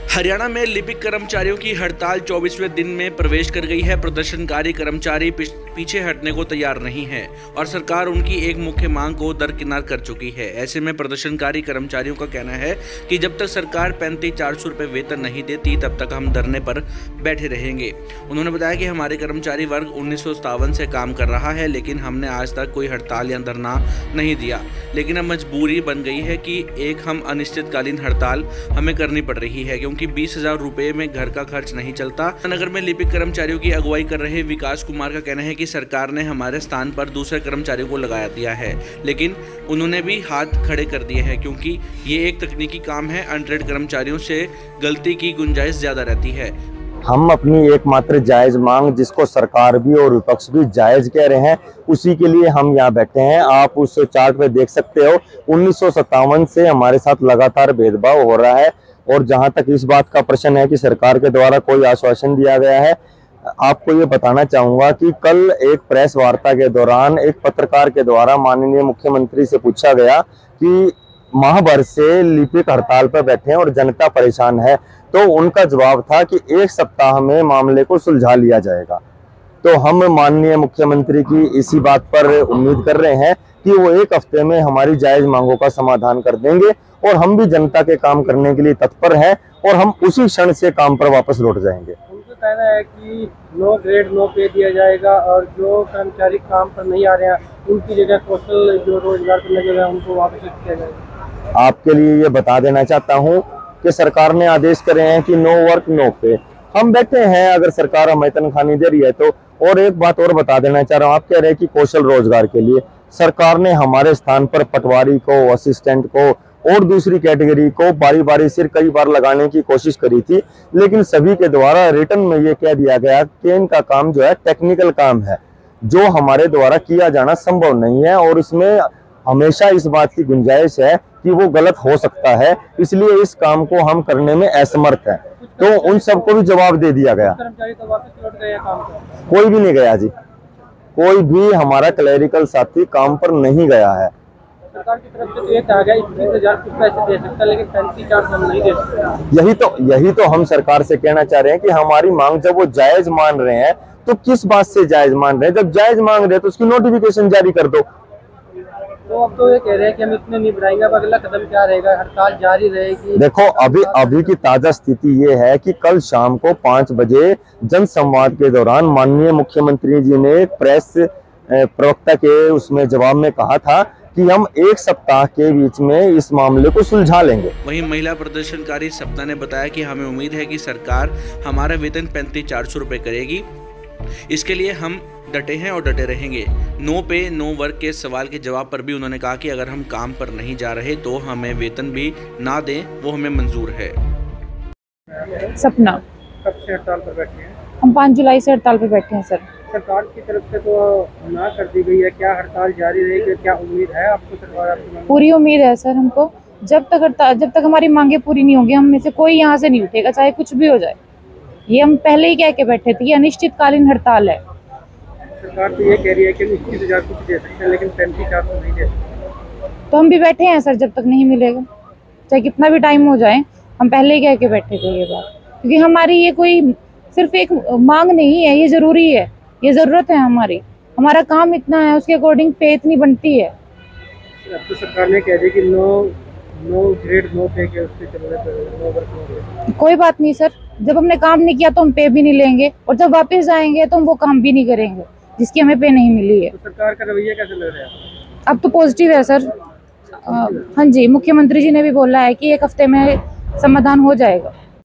हरियाणा में लिपिक कर्मचारियों की हड़ताल 24वें दिन में प्रवेश कर गई है। प्रदर्शनकारी कर्मचारी पीछे हटने को तैयार नहीं है और सरकार उनकी एक मुख्य मांग को दरकिनार कर चुकी है। ऐसे में प्रदर्शनकारी कर्मचारियों का कहना है कि जब तक सरकार 35,400 रुपये वेतन नहीं देती तब तक हम धरने पर बैठे रहेंगे। उन्होंने बताया कि हमारे कर्मचारी वर्ग 1957 से काम कर रहा है, लेकिन हमने आज तक कोई हड़ताल या धरना नहीं दिया। लेकिन अब मजबूरी बन गई है कि हम अनिश्चितकालीन हड़ताल हमें करनी पड़ रही है, क्योंकि 20,000 रुपये में घर का खर्च नहीं चलता। नगर में लिपिक कर्मचारियों की अगुवाई कर रहे विकास कुमार का कहना है कि सरकार ने हमारे स्थान पर दूसरे कर्मचारियों को लगाया दिया है, लेकिन उन्होंने भी हाथ खड़े कर दिए हैं, क्योंकि ये एक तकनीकी काम है। अनट्रेड कर्मचारियों से गलती की गुंजाइश ज्यादा रहती है। हम अपनी एकमात्र जायज मांग, जिसको सरकार भी और विपक्ष भी जायज कह रहे हैं, उसी के लिए हम यहाँ बैठे हैं। आप उस चार्ट पे देख सकते हो 1957 से हमारे साथ लगातार भेदभाव हो रहा है। और जहां तक इस बात का प्रश्न है कि सरकार के द्वारा कोई आश्वासन दिया गया है, आपको ये बताना चाहूंगा कि कल एक प्रेस वार्ता के दौरान एक पत्रकार के द्वारा माननीय मुख्यमंत्री से पूछा गया कि माह भर से लिपिक हड़ताल पर बैठे हैं और जनता परेशान है, तो उनका जवाब था कि एक सप्ताह में मामले को सुलझा लिया जाएगा। तो हम माननीय मुख्यमंत्री की इसी बात पर उम्मीद कर रहे हैं कि वो एक हफ्ते में हमारी जायज मांगों का समाधान कर देंगे और हम भी जनता के काम करने के लिए तत्पर हैं और हम उसी क्षण से काम पर वापस लौट जाएंगे। उनका कहना है कि नो ग्रेड नो पे दिया जाएगा और जो कर्मचारी काम पर नहीं आ रहे हैं उनकी जगह कौशल जो रोजगार पर लगे हुए हैं उनको वापस किया जाएगा। आपके लिए ये बता देना चाहता हूँ कि सरकार ने आदेश करे हैं कि नो वर्क नो पे। हम बैठे हैं, अगर सरकार हमें तनख्वाह नहीं दे रही है तो। और एक बात और बता देना चाह रहा हूँ, आप कह रहे हैं कि कौशल रोजगार के लिए सरकार ने हमारे स्थान पर पटवारी को, असिस्टेंट को और दूसरी कैटेगरी को बारी बारी से कई बार लगाने की कोशिश करी थी, लेकिन सभी के द्वारा रिटर्न में ये कह दिया गया कि इनका काम जो है टेक्निकल काम है, जो हमारे द्वारा किया जाना संभव नहीं है और इसमें हमेशा इस बात की गुंजाइश है कि वो गलत हो सकता है, इसलिए इस काम को हम करने में असमर्थ हैं। तो उन सबको भी जवाब दे दिया गया। कर्मचारी तो वापस लौट गए काम पर? कोई भी नहीं गया जी, कोई भी हमारा क्लरिकल साथी काम पर नहीं गया है। सरकार की तरफ से तो ये कहा गया 21,000 कुछ पैसे दे सकता है, लेकिन 35,400 हम नहीं दे सकते। यही तो हम सरकार से कहना चाह रहे हैं कि हमारी मांग जब वो जायज मान रहे हैं तो किस बात से जायज मान रहे हैं? जब जायज मांग रहे हैं तो उसकी नोटिफिकेशन जारी कर दो। तो अब तो ये कह रहे हैं कि हम इतने नहीं बढ़ाएंगे, अब अगला कदम क्या रहेगा? हड़ताल जारी रहेगी? देखो, अभी की ताजा स्थिति ये है कि कल शाम को 5 बजे जनसंवाद के दौरान माननीय मुख्यमंत्री जी ने प्रेस प्रवक्ता के उसमें जवाब में कहा था कि हम एक सप्ताह के बीच में इस मामले को सुलझा लेंगे। वहीं महिला प्रदर्शनकारी सपना ने बताया कि हमें उम्मीद है कि सरकार हमारा वेतन 35,400 रुपये करेगी। इसके लिए हम डटे हैं और डटे रहेंगे। नो पे नो वर्क के सवाल के जवाब पर भी उन्होंने कहा कि अगर हम काम पर नहीं जा रहे तो हमें वेतन भी ना दें, वो हमें मंजूर है। सपना, कब से हड़ताल पर बैठे हैं? हम 5 जुलाई से हड़ताल पर बैठे हैं सर। सरकार की तरफ से तो ना कर दी गई है, क्या हड़ताल जारी रहेगी? क्या उम्मीद है आपको सरकार आपकी? पूरी उम्मीद है सर हमको। जब तक हमारी मांगे पूरी नहीं होंगी, हम में से कोई यहाँ से नहीं उठेगा, चाहे कुछ भी हो जाए। ये हम पहले ही कह के बैठे थे, ये अनिश्चितकालीन हड़ताल है। सरकार तो ये कह रही है कि 21,000 कुछ दे सकते हैं, लेकिन 35,400 नहीं दे सकते। तो हम भी बैठे हैं सर, जब तक नहीं मिलेगा, चाहे कितना भी टाइम हो जाए। हम पहले ही कह के बैठे थे ये बात, क्योंकि हमारी ये कोई सिर्फ एक मांग नहीं है, ये जरूरी है, ये जरूरत है हमारी। हमारा काम इतना है, उसके अकॉर्डिंग पे इतनी बनती है। अब तो सरकार ने कह दिया कि नो ग्रेड नो पे के उसके चलने पर नो वर्क नो पे। कोई बात नहीं सर, जब हमने काम नहीं किया तो हम पे भी नहीं लेंगे, और जब वापस जाएंगे तो हम वो काम भी नहीं करेंगे जिसकी हमें पे नहीं मिली है। तो सरकार का रवैया कैसे लग रहा है? अब तो पॉजिटिव है सर। हाँ जी, मुख्यमंत्री जी ने भी बोला है कि एक हफ्ते में समाधान हो जाएगा।